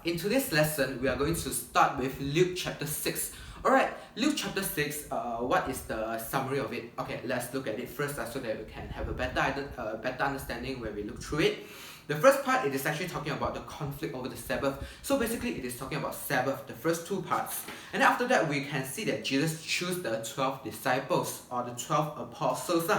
in today's lesson, we are going to start with Luke chapter 6. Alright, Luke chapter 6, what is the summary of it? Okay, let's look at it first so that we can have a better understanding when we look through it. The first part, it is actually talking about the conflict over the Sabbath. So basically, it is talking about Sabbath, the first two parts. And then after that, we can see that Jesus chose the 12 disciples or the 12 apostles.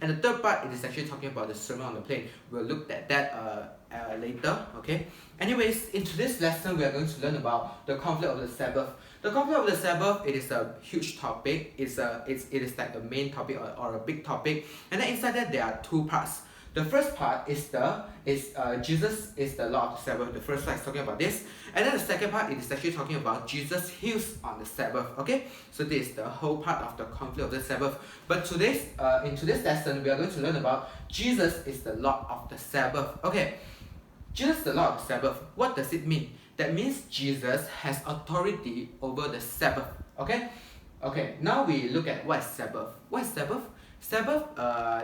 And the third part, it is actually talking about the Sermon on the Plain. We'll look at that later, okay? Anyways, in today's lesson, we are going to learn about the conflict of the Sabbath. The conflict of the Sabbath, it is a huge topic. It is like the main topic or a big topic. And then inside that, there are two parts. The first part is Jesus is the Lord of the Sabbath. The first part is talking about this. And then the second part, it is actually talking about Jesus heals on the Sabbath. Okay? So this is the whole part of the conflict of the Sabbath. But in today's lesson, we are going to learn about Jesus is the Lord of the Sabbath. Okay? Jesus is the Lord of the Sabbath. What does it mean? That means Jesus has authority over the Sabbath. Okay? Okay, now we look at what is Sabbath. What is Sabbath? Sabbath,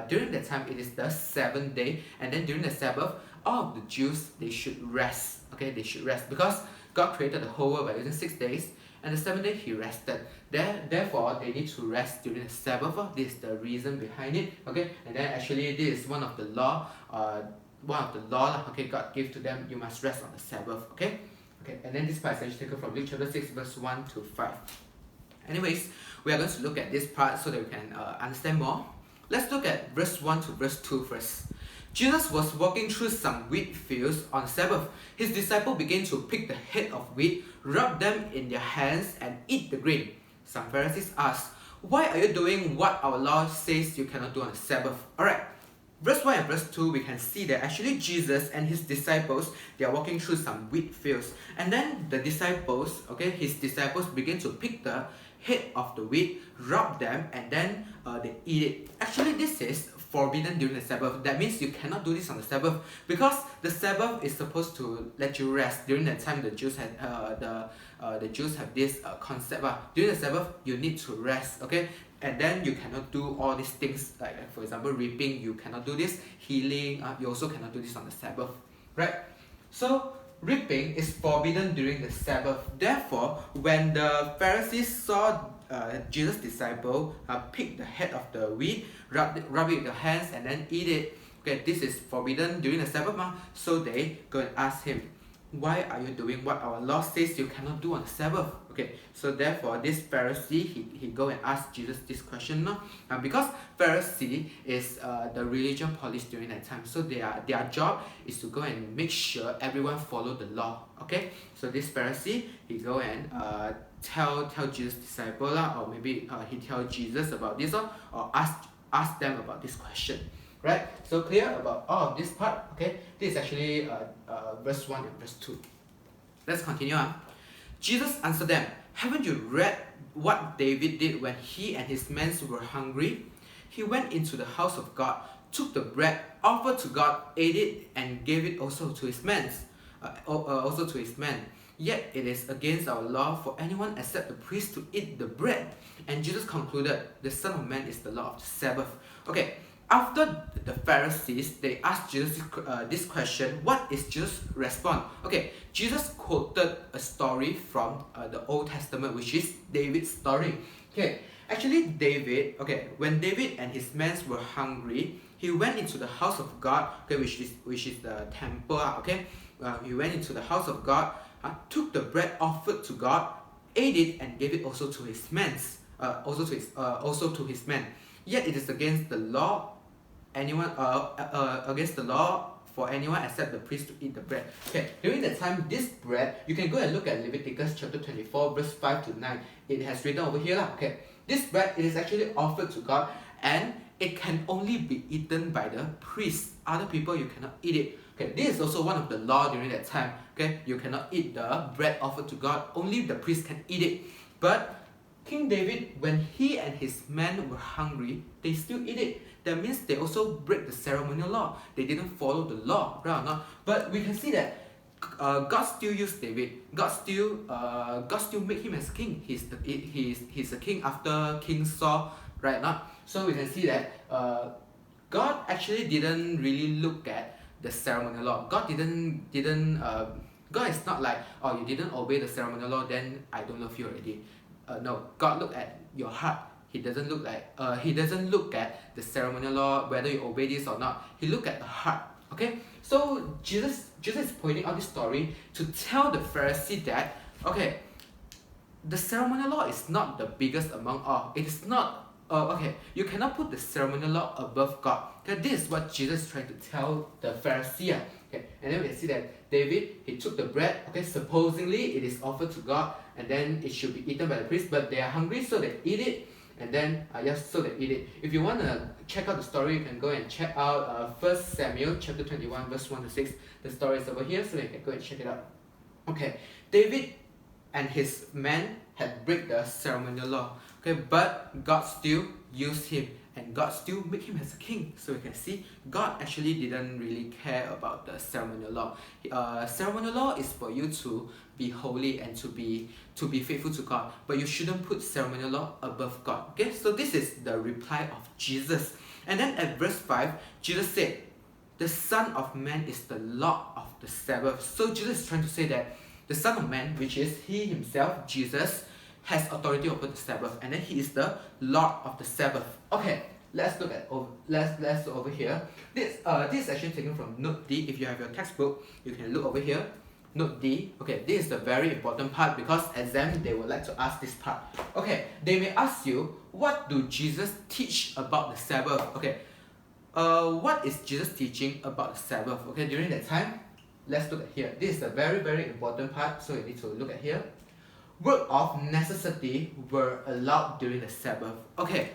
during that time, it is the 7th day, and then during the Sabbath, all of the Jews, they should rest. Okay, they should rest because God created the whole world by using 6 days, and the 7th day He rested. Therefore, they need to rest during the Sabbath. This is the reason behind it. Okay, and then actually this is one of the law. Okay, God gave to them. You must rest on the Sabbath. Okay, and then this part is actually taken from Luke chapter 6, verse 1 to 5. Anyways, we are going to look at this part so that we can understand more. Let's look at verse 1 to verse 2 first. Jesus was walking through some wheat fields on Sabbath. His disciples began to pick the head of wheat, rub them in their hands, and eat the grain. Some Pharisees asked, "Why are you doing what our law says you cannot do on the Sabbath?" Alright, verse 1 and verse 2, we can see that actually Jesus and his disciples, they are walking through some wheat fields. And then the disciples, his disciples begin to pick the head of the wheat, rub them, and then they eat it. Actually, this is forbidden during the Sabbath. That means you cannot do this on the Sabbath because the Sabbath is supposed to let you rest. During that time, the Jews had the Jews have this concept. During the Sabbath, you need to rest. Okay, and then you cannot do all these things like for example, reaping. You cannot do this. Healing. You also cannot do this on the Sabbath, right? So reaping is forbidden during the Sabbath. Therefore, when the Pharisees saw Jesus' disciple pick the head of the wheat, rub it with their hands, and then eat it, okay, this is forbidden during the Sabbath. So they go and ask him, "Why are you doing what our law says you cannot do on the Sabbath?" Okay, so therefore this Pharisee, he go and ask Jesus this question. Because Pharisee is the religion police during that time. So their job is to go and make sure everyone follow the law. Okay, so this Pharisee, he go and tell Jesus' disciple, or maybe he tell Jesus about this, or ask them about this question. Right? So clear about all of this part. Okay, this is actually verse 1 and verse 2. Let's continue on. Jesus answered them, "Haven't you read what David did when he and his men were hungry? He went into the house of God, took the bread, offered to God, ate it, and gave it also to his men. Yet it is against our law for anyone except the priest to eat the bread." And Jesus concluded, "The Son of Man is the Lord of the Sabbath." Okay, after the Pharisees, they asked Jesus this question, what is Jesus' response? Okay, Jesus quoted a story from the Old Testament, which is David's story. Okay, actually David, when David and his men were hungry, he went into the house of God, which is the temple. He went into the house of God, took the bread offered to God, ate it, and gave it also to his men. Also to his men. Yet it is against the law for anyone except the priest to eat the bread. Okay, during that time, this bread, you can go and look at Leviticus chapter 24, verse 5 to 9. It has written over here. Okay, this bread, it is actually offered to God, and it can only be eaten by the priest. Other people, you cannot eat it. Okay, this is also one of the law during that time. Okay, you cannot eat the bread offered to God. Only the priest can eat it. But King David, when he and his men were hungry, they still eat it. That means they also break the ceremonial law. They didn't follow the law, right or not? But we can see that God still used David. God still made him as king. He's a king after King Saul, right or not? So we can see that God actually didn't really look at the ceremonial law. God didn't God is not like, oh, you didn't obey the ceremonial law, then I don't love you already. No, God look at your heart. He doesn't look at the ceremonial law, whether you obey this or not. He look at the heart. Okay, so Jesus is pointing out this story to tell the Pharisee that, okay, the ceremonial law is not the biggest among all. It is not, you cannot put the ceremonial law above God. Okay, this is what Jesus is trying to tell the Pharisee. Okay, and then we can see that David, he took the bread, okay, supposedly it is offered to God, and then it should be eaten by the priest, but they are hungry, so they eat it, and then so they eat it. If you want to check out the story, you can go and check out 1 Samuel chapter 21 verse 1 to 6. The story is over here, so you can go and check it out. Okay, David and his men had break the ceremonial law, okay, but God still used him, and God still made him as a king. So you can see God actually didn't really care about the ceremonial law. Ceremonial law is for you to be holy and to be faithful to God, but you shouldn't put ceremonial law above God. Okay, so this is the reply of Jesus. And then at verse 5, Jesus said, the Son of Man is the Lord of the Sabbath. So Jesus is trying to say that the Son of Man, which is he himself, Jesus, has authority over the Sabbath, and then he is the Lord of the Sabbath. Okay, let's look at over here. This is actually taken from note D. If you have your textbook, you can look over here. Note D. Okay, this is the very important part because exam they would like to ask this part. Okay, they may ask you, what do Jesus teach about the Sabbath? Okay, what is Jesus teaching about the Sabbath? Okay, during that time, let's look at here. This is a very, very important part, so you need to look at here. Work of necessity were allowed during the Sabbath. Okay,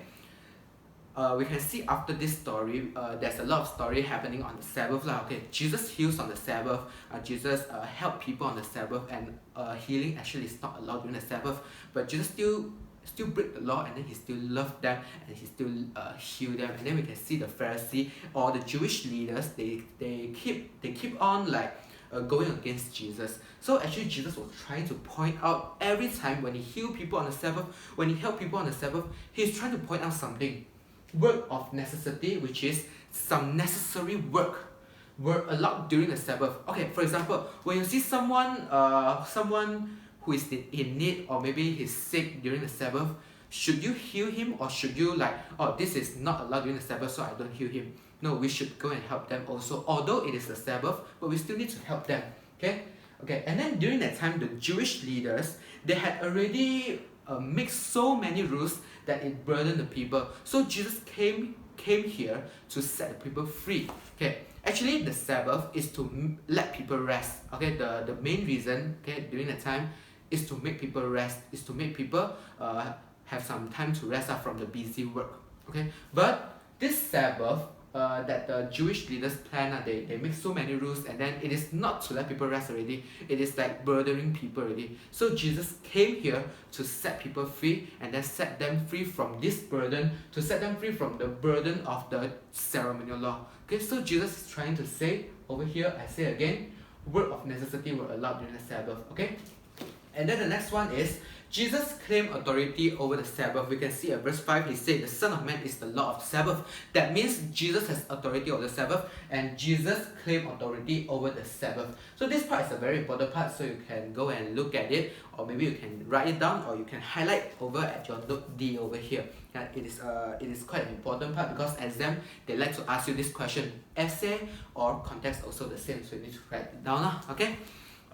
we can see after this story, there's a lot of story happening on the Sabbath. Okay, Jesus heals on the Sabbath, Jesus helped people on the Sabbath, and healing actually is not allowed during the Sabbath, but Jesus still break the law, and then he still loved them, and he still healed them. And then we can see the Pharisee or the Jewish leaders, they keep on like going against Jesus. So actually Jesus was trying to point out every time when he healed people on the Sabbath, when he helped people on the Sabbath, he's trying to point out something. Work of necessity, which is some necessary work, were allowed during the Sabbath. Okay, for example, when you see someone who is in need, or maybe he's sick during the Sabbath, should you heal him, or should you like, oh, this is not allowed during the Sabbath, so I don't heal him? No, we should go and help them also, although it is the Sabbath, but we still need to help them. Okay, and then during that time, the Jewish leaders, they had already made so many rules that it burdened the people. So Jesus came here to set the people free. Okay, actually the Sabbath is to let people rest. Okay, the main reason, okay, during that time is to make people rest, is to make people have some time to rest up from the busy work. Okay, but this Sabbath that the Jewish leaders plan, they make so many rules, and then it is not to let people rest already, it is like burdening people already. So Jesus came here to set people free, and then set them free from this burden, to set them free from the burden of the ceremonial law. Okay, so Jesus is trying to say over here, I say again, work of necessity were allowed during the Sabbath. Okay, and then the next one is Jesus claimed authority over the Sabbath. We can see at verse 5, he said, the Son of Man is the Lord of the Sabbath. That means Jesus has authority over the Sabbath, and Jesus claimed authority over the Sabbath. So this part is a very important part, so you can go and look at it, or maybe you can write it down, or you can highlight over at your note D over here. It is quite an important part because exam, they like to ask you this question. Essay or context also the same, so you need to write it down. Okay?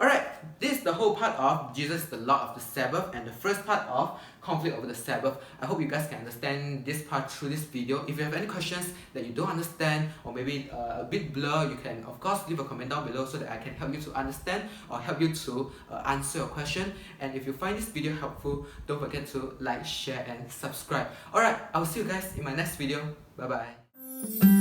Alright, this is the whole part of Jesus the Lord of the Sabbath, and the first part of conflict over the Sabbath. I hope you guys can understand this part through this video. If you have any questions that you don't understand, or maybe a bit blur, you can of course leave a comment down below so that I can help you to understand or help you to answer your question. And if you find this video helpful, don't forget to like, share and subscribe. Alright, I will see you guys in my next video. Bye bye.